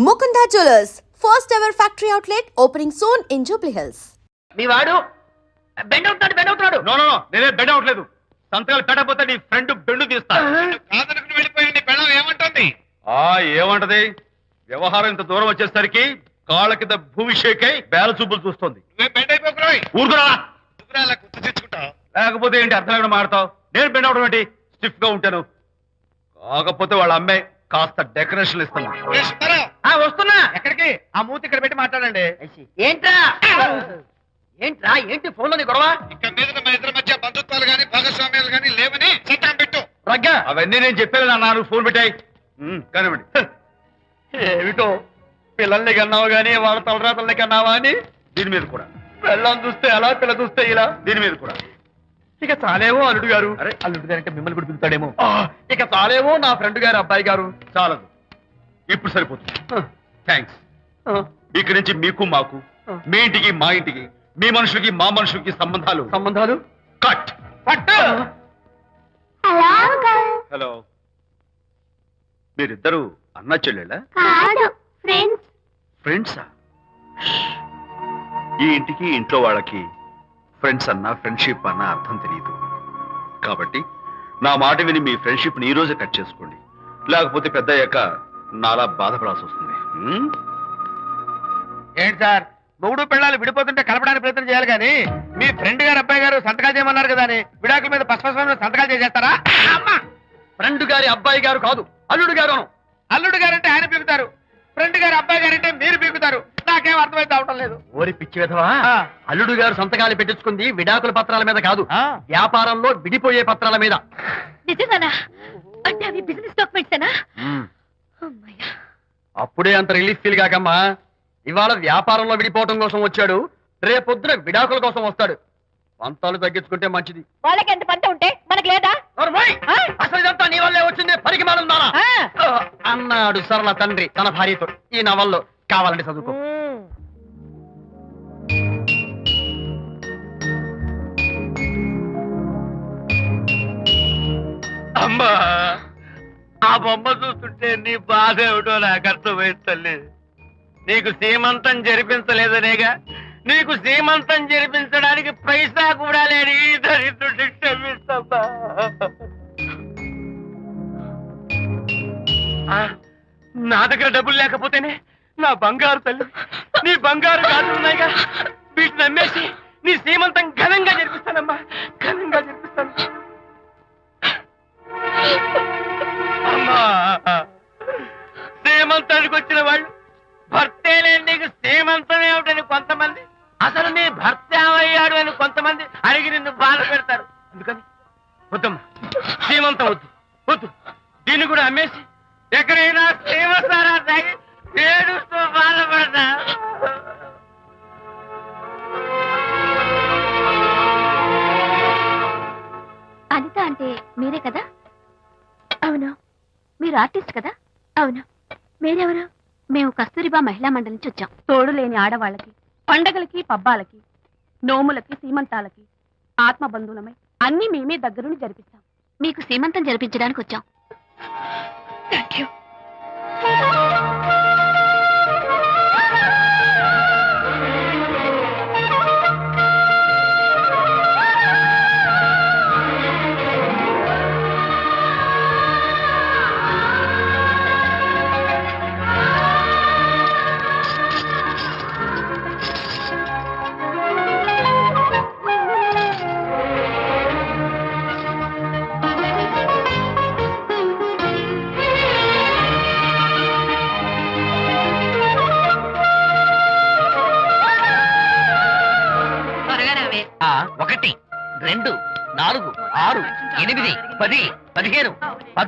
Mukunda Jewelers, first ever factory outlet opening soon in Jubilee Hills. మీ వాడు bend అవుతున్నాడు. No నేనే bend అవట్లేదు. సంతకాలు పెట్టకపోతే నీ ఫ్రెండ్ బెండు తీస్తా. కాదనుకుని వెళ్ళిపోయి నీ బెండం ఏమంటుంది? ఏమంటది? వ్యవహారం ఇంత దూరం వచ్చేసరికి కాళ్ళ కింద భూమి షేకై బేల చూపులు చూస్తుంది. బెండ్ అయిపోకురాయి. ఊరుకురా. గుర్తు తెచ్చుకుంటావు. లేకపోతే ఏంటి అర్థం లేకుండా మాడతావు? నేను బెండ్ అవడం ఏంటి? స్టిఫ్ గా ఉంటాను. కాకపోతే వాళ్ళ అమ్మాయి కాస్త డెకరేషన్ ఇస్తున్నా. వస్తున్నా. ఎక్కడికి? ఆ మూతి ఇక్కడ పెట్టి మాట్లాడండి. ఏంటి ఫోన్ లోని గొడవ? ఇక్కడ మీద మన ఇద్దరి మధ్య బంధుత్వాలు గాని భాగస్వామ్యాలు గాని లేవని చట్టం పెట్టు. రగ్గా అవన్నీ నేను చెప్పేది అన్నారు. ఫోన్ పెట్టాయి కానివ్వండి. ఏమిటో పిల్లల్ని కన్నావు గానీ వాళ్ళ తలరాతల్ని కన్నావా అని దీని మీద కూడా. పిల్లల్ని చూస్తే అలా పిల్ల చూస్తే ఇలా దీని మీద కూడా. ఇక చాలేమో అల్లుడు గారు. అరే అల్లుడు గారు అంటే మిమ్మల్ని కూడా పిలుతాడేమో. ఇక చాలేమో నా ఫ్రెండ్ గారు అబ్బాయి గారు. చాలదు, ఇప్పుడు సరిపోతుంది. థ్యాంక్స్. ఇక్కడి నుంచి మీకు మాకు, మీ ఇంటికి మా ఇంటికి, మీ మనుషులకి మా మనుషులకి సంబంధాలు కట్. హలో, మీరిద్దరు అన్నా చెల్లెళ్ళా? ఫ్రెండ్సా? ఈ ఇంటికి ఇంట్లో వాళ్ళకి ఫ్రెండ్స్ అన్నా ఫ్రెండ్షిప్ అన్నా అర్థం తెలియదు. కాబట్టి నా మాట విని మీ ఫ్రెండ్షిప్ ని ఈ రోజే కట్ చేసుకోండి. లేకపోతే పెద్ద అయ్యాక నాలా బాధపడాల్సి వస్తుంది. ఏంటి సార్, మొగుడు పిల్లలు విడిపోతుంటే కలపడానికి ప్రయత్నం చేయాలి కానీ మీ ఫ్రెండ్ గారు అబ్బాయి గారు సంతకాలు చేయమన్నారు కదా అని విడాకుల మీద పశ్చిమ సంతకాలు చేసేస్తారా? ఫ్రెండ్ గారి అబ్బాయి గారు కాదు, అల్లుడు గారు. అల్లుడు గారంటే ఆయన పీకుతారు, ఫ్రెండ్ గారు అబ్బాయి గారంటే మీరు పీకుతారు. నాకేం అర్థమైతే అవటం లేదు. ఓరి పిచ్చి విధవా, అల్లుడు గారు సంతకాలు పెట్టించుకుంది విడాకుల పత్రాల మీద కాదు, వ్యాపారంలో విడిపోయే పత్రాల మీద. నిజంగానా? అంటే అవి బిజినెస్ డాక్యుమెంట్సేనా? అప్పుడే అంత రిలీఫ్ ఫీల్ కాకమ్మా. ఇవాళ వ్యాపారంలో విడిపోవటం కోసం వచ్చాడు, రేపొద్దున విడాకుల కోసం వస్తాడు. పంతాలు తగ్గించుకుంటే మంచిది. వాళ్ళకి ఎంత పంట ఉంటే మనకి లేదా? అసలు ఇదంతా నీ వల్లే వచ్చింది, పరికి మాలుందానా అన్నాడు సరళ తండ్రి తన భార్యతో. ఈ నవల్లో కావాలంటే చదువుకో. అమ్మా, ఆ బొమ్మ చూస్తుంటే నీ బాధ ఏమిటో నాకు అర్థమైంది తల్లి. నీకు సీమంతం జరిపించలేదనేగా, నీకు సీమంతం జరిపించడానికి పైసా కూడా లేని ఈ దరిద్రుడిని క్షమిస్తమ్మా. నా దగ్గర డబ్బులు లేకపోతేనే నా బంగారు తల్లి, నీ బంగారు గాజులు ఉన్నాయిగా, వీటిని అమ్మేసి నీ సీమంతం ఘనంగా జరిపిస్తానమ్మా, ఘనంగా జరిపిస్తాను. అమ్మా, సీమంతానికి వచ్చిన వాళ్ళు భర్తే లేని నీకు సీమంతం ఏమిటని కొంతమంది, అసలు నీ భర్త ఏమయ్యాడు అని కొంతమంది అడిగి నిన్ను బాధ పెడతారు. అందుకని వద్దమ్మా, సీమంతం వద్దు. దీన్ని కూడా అమ్మేసి ఎక్కడైనా సీమసారా తాగి ఏడుస్తూ బాధపడతా. అనిత అంటే మీరే కదా? అవును. మీరు ఆర్టిస్ట్ కదా? అవును. మీరెవరు? మేము కస్తూరిబా మహిళా మండలి నుంచి వచ్చాం. తోడు లేని ఆడవాళ్ళకి, పండగలకి, పబ్బాలకి, నోములకి, సీమంతాలకి ఆత్మ బంధువులమై అన్ని మేమే దగ్గరుండి జరిపిస్తాం. మీకు సీమంతం జరిపించడానికి వచ్చాం. Thank you. ఒకటి, 2, 4, 6, 8, 10, 15,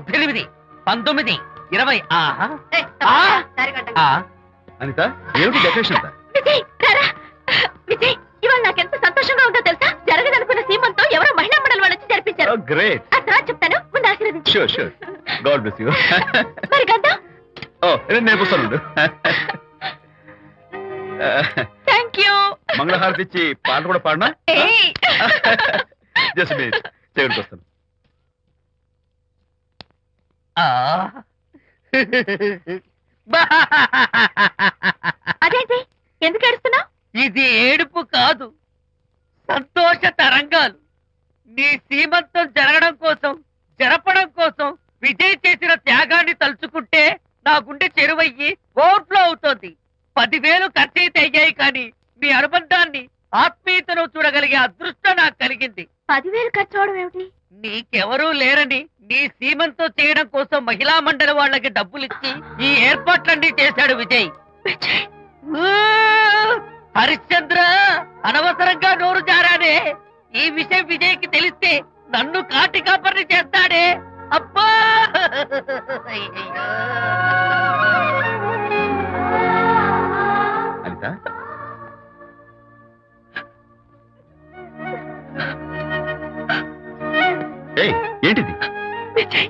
18, 19, 20. అనిత, ఏమిటి డెకరేషన్? విజయ్, ఇవాళ నాకెంత సంతోషంగా ఉందో తెలుసా? జరగదనుకున్న సీమంతో ఎవరో మహిళా మండలి వాళ్ళు వచ్చి జరిపించారు. గ్రేట్. ఆ తర్వాత చెప్తాను, ముందు ఆశీర్వదించు. షూర్. God bless you. మరి గంధం? నేను వస్తాను. Thank you. మంగళహారతి ఇచ్చి పాట కూడా పాడినా? జస్ట్ మినిట్, చేయడానికి వస్తాను. అదేంటి ఎందుకు ఏడుస్తున్నావు? ఇది ఏడుపు కాదు, సంతోష తరంగాలు. నీ సీమంతం జరపడం కోసం విజయ్ చేసిన త్యాగాన్ని తలుచుకుంటే నా గుండె చెరువయ్యి ఓవర్ఫ్లో అవుతోంది. 10,000 ఖర్చయితే అయ్యాయి, కానీ మీ అనుబంధాన్ని ఆత్మీయతను చూడగలిగే అదృష్టం నాకు కలిగింది. 10,000 ఖర్చు అవడం ఏమిటి? నీకెవరూ లేరని నీ సీమంతో చేయడం కోసం మహిళా మండలి వాళ్ళకి డబ్బులిచ్చి ఈ ఏర్పాట్లన్నీ చేశాడు విజయ్. ఊ! హరిశ్చంద్ర, అనవసరంగా నోరు జారానే. ఈ విషయం విజయ్కి తెలిస్తే నన్ను కాటి కాపర్ని చేస్తాడే. అబ్బా! అనిత, ఏయ్, ఏంటిది? విజయ్,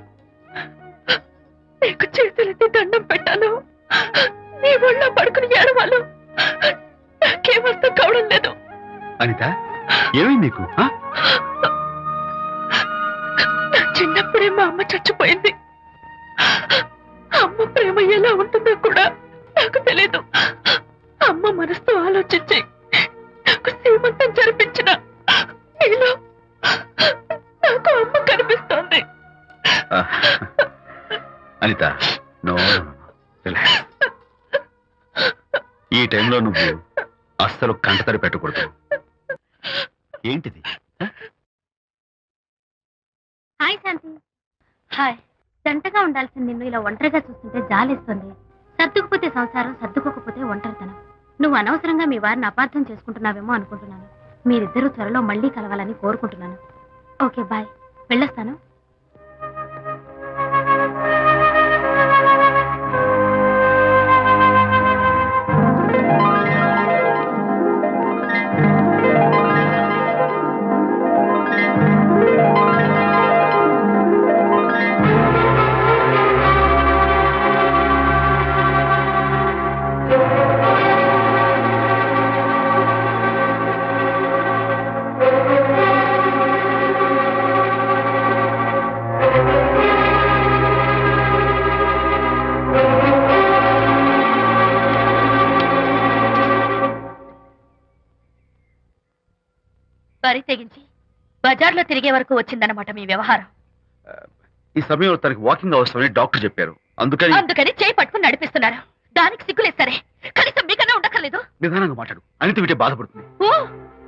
నీకు చేతులెత్తి దండం పెట్టాను. నీ ఒళ్ళో పడుకుని ఏడవాలు నాకేమర్థం కావడం లేదు. అనిత, ఏమైంది నీకు? ఆ? నా చిన్నప్పుడే మా అమ్మ చచ్చిపోయింది. అమ్మ ప్రేమ ఎలా ఉంటుందో కూడా నాకు తెలీదు. అమ్మ మనసుతో ఆలోచించి నాకు శ్రీమంతం జరిపించిన నీలో నాకు అమ్మ కనిపిస్తోంది. ఆ, అనిత, నో, రిలాక్స్. ఈ టైంలో నువ్వు అస్సలు కంటతడి పెట్టకూడదు. ఏంటిది? హాయ్ శాంతి. హాయ్. జంటగా ఉండాల్సిన నిన్ను ఇలా ఒంటరిగా చూస్తుంటే జాలేస్తుంది. సర్దుకుపోతే సంసారం, సర్దుకోకపోతే ఒంటరితనం. నువ్వు అనవసరంగా మీ వారిని అపార్థం చేసుకుంటున్నావేమో అనుకుంటున్నాను. మీరిద్దరూ త్వరలో మళ్ళీ కలవాలని కోరుకుంటున్నాను. Okay, bye. వెళ్ళొస్తాను. బరి తెగించి బజార్లో తిరిగే వరకు వచ్చిందన్నమాట మీ వ్యవహారం. ఈ సమయంలో తనకి వాకింగ్ అవసరమని డాక్టర్ చెప్పారు. అందుకని చేయి పట్టుకుని నడిపిస్తున్నారు. దానికి సిగ్గులేదు సరే, కనీసం మీకన్నా ఉండక్కర్లేదు. నిదానంగా మాట్లాడు. అనిత వింటే బాధపడుతుంది. ఓ,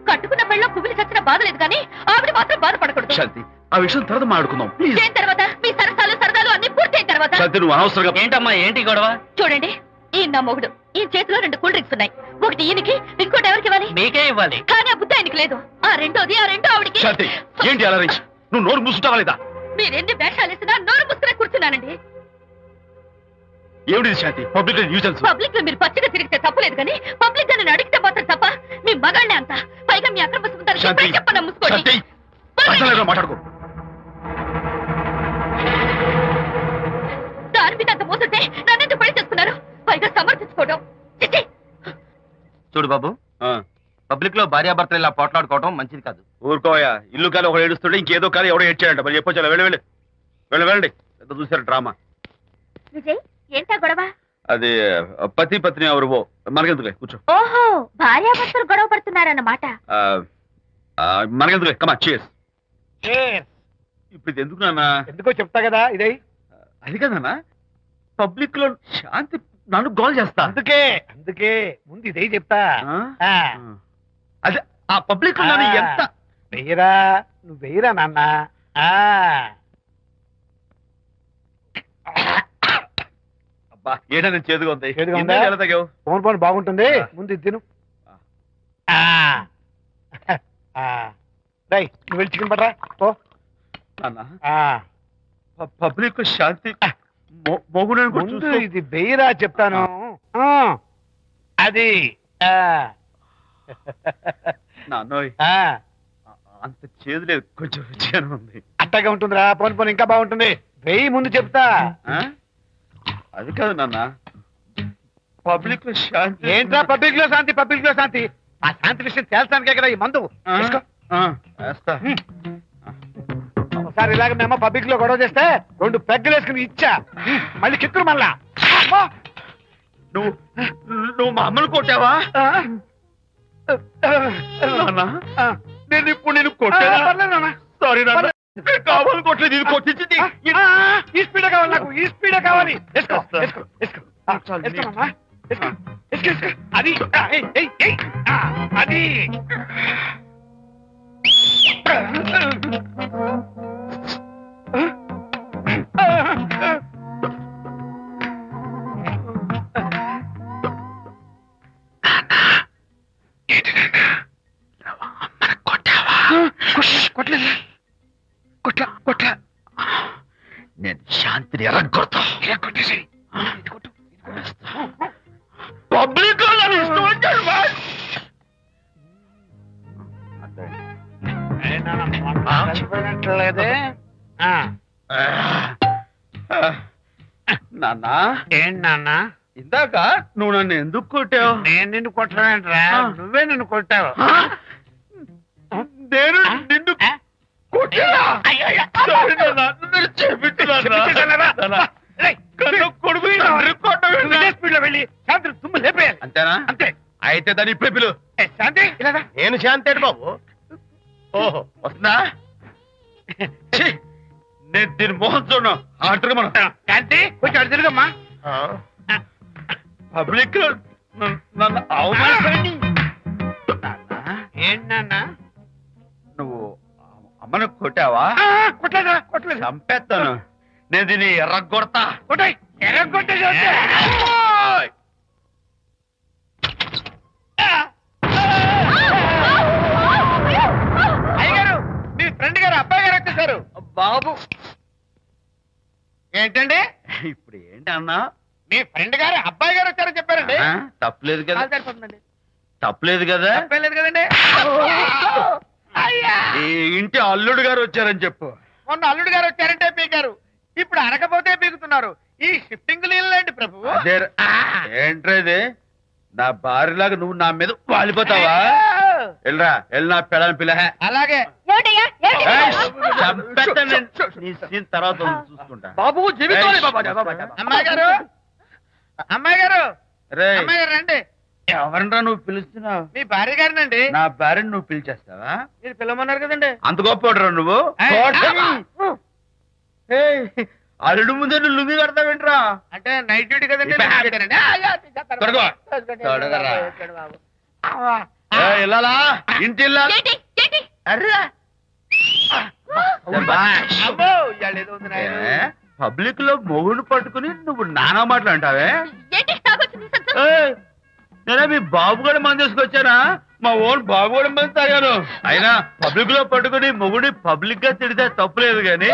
కట్టుకున్న పెళ్ళలో కుమిలి చచ్చిన బాధ లేదు కానీ ఆవిడ మాత్రం బాధపడకూడదు. శాంతి, ఆ విషయం తర్వాత మాట్లాడుకుందాం ప్లీజ్. చేయిన తర్వాత మీ సరదాలు అన్ని పూర్తయిన తర్వాత. శాంతి, నువ్వు అనవసరంగా. ఏంటమ్మా, ఏంటి గొడవ? చూడండి, ఈయన నా మొగుడు. ఈ చేతిలో 2 కూల్ డ్రింక్స్ ఉన్నాయి. ఒకటి ఈయనకి, ఇంకోటి ఎవరికి ఇవ్వాలి? మీకే ఇవ్వాలి. కానీ ఆ బుద్ధి ఆయనకి లేదు. ఆ రెండో ఆవిడికి. శాంతి, ఏంటి అలా రేయ్? నువ్వు నోరు మూసుకుంటావా లేదా? మీరెన్ని వేషాలు వేసినా నోరు పుస్తకం కూర్చున్నానండి. ఏమిటి శాంతి? Public nuisance. పబ్లిక్ లో మీరు పచ్చిగా తిరిగితే తప్పలేదు కానీ పబ్లిక్ గా నేను అడిగితే మాత్రం తప్ప. మీ మగాళ్ళే అంత. పైగా మీ అక్రమ శాంతి, చెప్పన ముసుకోండి. శాంతి, అసలు మాట్లాడుకో. దాని మీద అంత మోసతే నన్నెందుకు పెళ్లి చేసుకున్నారు? పైగా సమర్థించుకోవడం. చిచ్చి. చూడు బాబు, పబ్లిక్ లో భార్యాభర్తలు ఇలా పోట్లాడుకోవడం మంచిది కాదు. ఊరుకోయా. ఇల్లు కాదు ఒకడు ఏడుస్తుంటే ఇంకేదో కాదు ఎవడో ఏడ్చాడంట. మరి చెప్పొచ్చా? వెళ్ళండి. ఎంత చూసారు డ్రామా. విజయ్, ఏంటా గొడవ? అది పతి పత్ని ఎవరు మనకెందుకులే, కూర్చో. ఓహో, భార్యాభర్తలు గొడవ పడుతున్నారన్నమాట. మనకెందుకులే, కమా cheers. ఇప్పుడు ఇది ఎందుకు నాన్న? ఎందుకో చెప్తా కదా. ఇదే అది కదన్నా, పబ్లిక్ లో శాంతి నన్ను గోల్ చేస్తా. అందుకే ముందు ఇదే చెప్తా. అదే ఆ పబ్లిక్ లో నన్ను ఎంత వెయ్యరా, నువ్వు వెయ్యరా నాన్న. అబ్బా, ఏంటో నేను చేదుగా ఉంది. చేదుగా ఉందా? ఎలా తగ్గావు? ఫోన్ బాగుంటుంది. ముందు ఇది తిను. నువ్వు వెళ్ళి చికెన్ పట్టరా ఓ. నాన్న, పబ్లిక్ లో శాంతి మొగుడని కూడా ముందు చూస్తూ- ఇది వెయ్యరా చెప్తాను. అది నాన్నోయ్, అంత చేదు లేదు, కొంచెం రుచిగానే ఉంది. అట్టగా ఉంటుందిరా. పోను ఇంకా బాగుంటుంది. వెయ్యి ముందు చెప్తా. ఆ? అది కాదు నాన్న, పబ్లిక్ లో శాంతి. ఏంట్రా పబ్లిక్ లో శాంతి? పబ్లిక్ లో శాంతి? ఆ శాంతి విషయం తేల్చడానికే కదా ఈ మందు. ఆ? తీసుకో. ఆ, వేస్తా. ఒకసారి ఇలాగ మేము పబ్లిక్ లో గొడవ చేస్తే 2 పెగ్గలు వేసుకుని ఇచ్చా. మళ్ళీ కిక్కురు మళ్ళా. అమ్మా! నువ్వు నువ్వు మా అమ్మను కొట్టావా నాన్న నేను ఇప్పుడు నేను కొట్టాను సారీ నాన్న కావాలి కొట్టలేదు ఇది కొట్టించింది ఈ స్పీడ్ కావాలి నాకు ఈ స్పీడ్ కావాలి వేసుకో వేసుకో వేసుకో వేసుకోమమ్మా వేసుకో వేసుకో వేసుకో అది ఏయ్, ఏయ్, ఏయ్. అది కొట్టలేదు కొట్ల కొట్ల నేను శాంతిని ఎరగొడతా కొట్టేసి పబ్లిక్ ఇష్టం వచ్చాడు చచ్చిపోయినట్లేదే నాన్న ఏంటి నాన్న ఇందాక నువ్వు నన్ను ఎందుకు కొట్టావు నేను నిన్ను కొట్టలేంట్రా నువ్వే నిన్ను కొట్టావు నేను నిన్ను కొట్టానా? Sorry నాన్న, నేను చెప్పించున్నాను. కన్ను కొడుకు తండ్రి కొట్టవేంటి? స్పీడ్ లో వెళ్ళి శాంతి తుమ్ము లేపేయాలి అంతేనా అంతే అయితే దాని ఇప్పుడే పిలు ఏ, శాంతి ఇలా రా. నేను శాంతేడు బాబు ఓహో వస్తుందా ఛీ, నేను దీని మోహన్ చూడను ఆర్డర్ మనం శాంతి కొంచెం అటు తిరుగమ్మా పబ్లిక్ నన్ను అవమానించండి ఏంటి నాన్న నువ్వు అమ్మను కొట్టావా కొట్టలేదా కొట్టలేదు చంపేస్తాను నేను దీన్ని ఎర్రగొడతా కొట్టాయి ఎర్ర కొట్టేసి అయ్యగారు మీ ఫ్రెండ్ గారు అబ్బాయి గారు వచ్చేసారు బాబు ఏంటండి ఇప్పుడు ఏంటి అన్నా మీ ఫ్రెండ్ గారు అబ్బాయి గారు వచ్చారని చెప్పారండి తప్పలేదు కదా కాలు సరిపోతుందండి తప్పలేదు కదా తప్పలేదు కదండి అయ్యా ఈ ఇంటి అల్లుడు గారు వచ్చారని చెప్పు మొన్న అల్లుడు గారు వచ్చారంటే పీకారు ఇప్పుడు అనకపోతే పీకుతున్నారు ఈ షిఫ్టింగ్ లేండి ప్రభు అదే ఏంట్రా ఇది నా భార్యలాగా నువ్వు నా మీద వాలిపోతావా వెళ్ళరా వెళ్ళి నా పెళ్ళని పిల్ల అలాగే నీ సీన్ తర్వాత చూసుకుంటా బాబు జీవితం అమ్మాయి గారు అమ్మాయి గారు రేయ్, అమ్మాయి గారు రండి ఎవరినరా నువ్వు పిలుస్తున్నావు మీ భార్య గారినండి నా భార్యను నువ్వు పిలిచేస్తావా మీరు పిలవమన్నారు కదండి అంత గొప్ప నువ్వు ఏయ్, కోటమి. ఏయ్, అల్లుడు ముందే నువ్వు లుంగి కడతావేంట్రా అంటే నైట్ డ్యూటీ కదండి ఇప్పుడు night duty నండి. ఆ, యా, తీసేస్తాను. తొడగో. తీసేసుకోండి. తొడగరా. తీసేసుకోండి బాబు. ఆవా. ఏయ్, ఇల్లాలా ఇంటి ఇల్లాలా? అర్రా. శభాష్. అబ్బో, ఇవాళ ఏదో ఉంది నాయన. పబ్లిక్ లో మొగుడు పట్టుకుని నువ్వు నానా మాటలు అంటావే ఏయ్, నేనే మీ బాబు కూడా మంది తీసుకొచ్చానా మా ఓన్ బాబు కూడా మంది తాగాను అయినా పబ్లిక్ లో పట్టుకుని మొగుడి పబ్లిక్ గా తిడితే తప్పులేదు గాని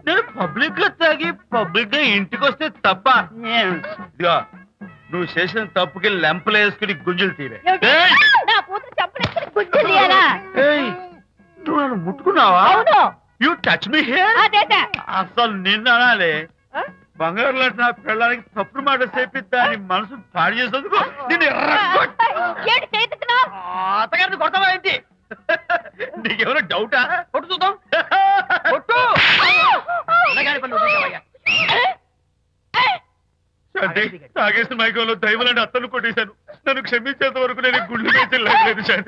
నేను పబ్లిక్ గా తాగి పబ్లిక్ గా ఇంటికి వస్తే తప్ప ఇదిగో నువ్వు చేసిన తప్పుకి లెంపలు వేసుకుని గుంజులు తీరే ఏయ్, ఏయ్, నువ్వు నన్ను ముట్టుకున్నావా యూ టచ్ మీ హియర్ అసలు నిన్న అనాలి బంగారు లాంటి నా పిల్లలకి తప్పుడు మాట చేపిద్దా అని మనసు పాడు చేసేందుకు నేను అత్తగారిని కొడతావా ఏంటి నీకేమైనా డౌటా కొట్టు చూద్దాం కొట్టు అన్నగారి పనులు చూసావయ్యా. శాంతి తాగేసిన మైకంలో దైవలాంటి అత్తను కొట్టేశాను నన్ను క్షమించేంత వరకు నేను గుండె వేసి లేదు శాంతి